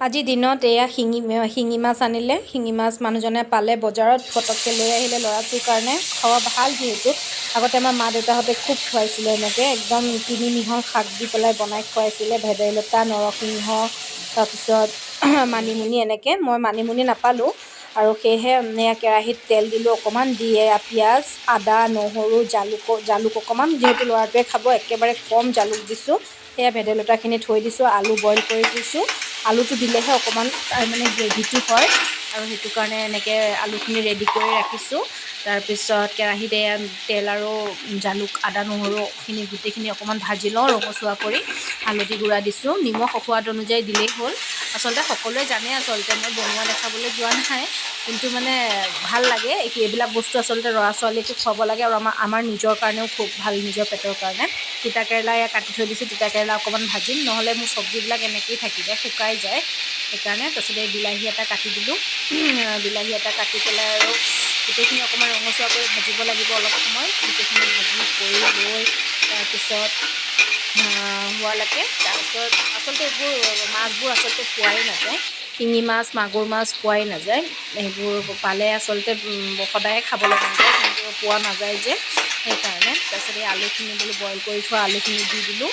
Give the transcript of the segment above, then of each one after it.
আজি দিনত এয়া শিঙি মাছ আনিলে। শিঙি মাছ মানুহজনে পালে বজাৰত, পটককৈ লৈ আহিলে ল'ৰাটোৰ কাৰণে। খাব ভাল যিহেতু। আগতে আমাৰ মা দেউতাহঁতে খুব খুৱাইছিলে এনেকৈ একদম তিনিমিহৰ শাক দি পেলাই বনাই খুৱাইছিলে। ভেদাইলতা, নৰসিংহ, তাৰপিছত মানিমুনি এনেকৈ। মই মানিমুনি নাপালোঁ আৰু সেয়েহে এয়া কেৰাহীত তেল দিলোঁ অকণমান, দি এয়া পিঁয়াজ, আদা, নহৰু, জালুক অকণমান, যিহেতু ল'ৰাটোৱে খাব একেবাৰে কম জালুক দিছোঁ। সেয়া ভেদাইলতাখিনি থৈ দিছোঁ, আলু বইল কৰি থৈছোঁ। আলুটো দিলেহে অকণমান মানে গ্ৰেভিটো হয় আৰু সেইটো কাৰণে এনেকৈ আলুখিনি ৰেডি কৰি ৰাখিছোঁ। তাৰপিছত কেৰাহীত এয়া তেল আৰু জালুক, আদা, নহৰুখিনি গোটেইখিনি অকণমান ভাজি লওঁ ৰঙচুৱা কৰি। হালধি গুড়া দিছোঁ, নিমখ সোৱাদ অনুযায়ী দিলেই হ'ল। আচলতে সকলোৱে জানে, মই বনোৱা দেখাবলৈ যোৱা নাই, কিন্তু মানে ভাল লাগে। এইবিলাক বস্তু আচলতে ল'ৰা ছোৱালীকো খুৱাব লাগে আৰু আমাৰ নিজৰ কাৰণেও খুব ভাল, নিজৰ পেটৰ কাৰণে। তিতাকেৰেলা এয়া কাটি থৈ দিছোঁ, তিতাকেৰেলা অকণমান ভাজিম, নহ'লে মোৰ চব্জিবিলাক এনেকৈয়ে থাকি যায়, শুকাই যায় সেইকাৰণে। তাৰপিছত এই বিলাহী এটা কাটি দিলোঁ। বিলাহী এটা কাটি পেলাই আৰু গোটেইখিনি অকণমান ৰঙচুৱা কৰি ভাজিব লাগিব অলপ সময়। গোটেইখিনি ভাজি কৰি লৈ তাৰপিছত হোৱালৈকে, তাৰপিছত আচলতে এইবোৰ মাছবোৰ আচলতে পোৱাই নাযায়। শিঙি মাছ, মাগুৰ মাছ পোৱাই নাযায়। সেইবোৰ পালে আচলতে সদায়ে খাবলৈ মন যায়, কিন্তু পোৱা নাযায় যে, সেইকাৰণে। তাৰপিছত এই আলুখিনি বোলো বইল কৰি থোৱা আলুখিনি দি দিলোঁ।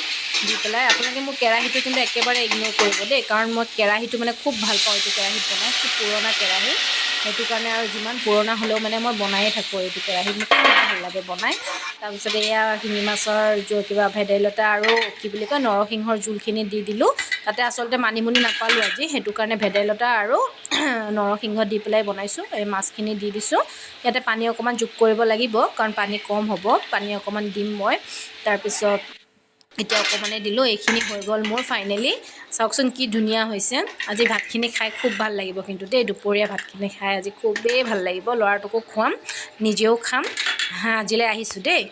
দি পেলাই আপোনালোকে মোৰ কেৰাহীটো কিন্তু একেবাৰে ইগন'ৰ কৰিব দেই, কাৰণ মই কেৰাহীটো মানে খুব ভাল পাওঁ। এইটো কেৰাহীত বনাই, খুব পুৰণা কেৰাহী, সেইটো কাৰণে। আৰু যিমান পুৰণা হ'লেও মানে মই বনায়ে থাকোঁ এইটো কেৰাহীত, মোৰ খুব ভাল লাগে বনাই। তাৰপিছত এয়া শিঙি মাছৰ ভেদাইলতা আৰু নৰসিংহৰ জোলখিনি দি দিলোঁ। তাতে আচলতে মানিমুনি নাপালোঁ আজি, সেইটো কাৰণে ভেদাইলতা আৰু নৰসিংহ দি পেলাই বনাইছোঁ। এই মাছখিনি দি দিছোঁ। ইয়াতে পানী অকণমান যোগ কৰিব লাগিব, কাৰণ পানী কম হ'ব, পানী অকণমান দিম মই। তাৰপিছত এতিয়া অকণমানেই দিলোঁ। এইখিনি হৈ গ'ল মোৰ ফাইনেলি। চাওকচোন কি ধুনীয়া হৈছে। আজি ভাতখিনি খাই খুব ভাল লাগিব কিন্তু দেই, দুপৰীয়া ভাতখিনি খাই আজি খুবেই ভাল লাগিব। ল'ৰাটোকো খুৱাম, নিজেও খাম। আজিলৈ আহিছোঁ দেই।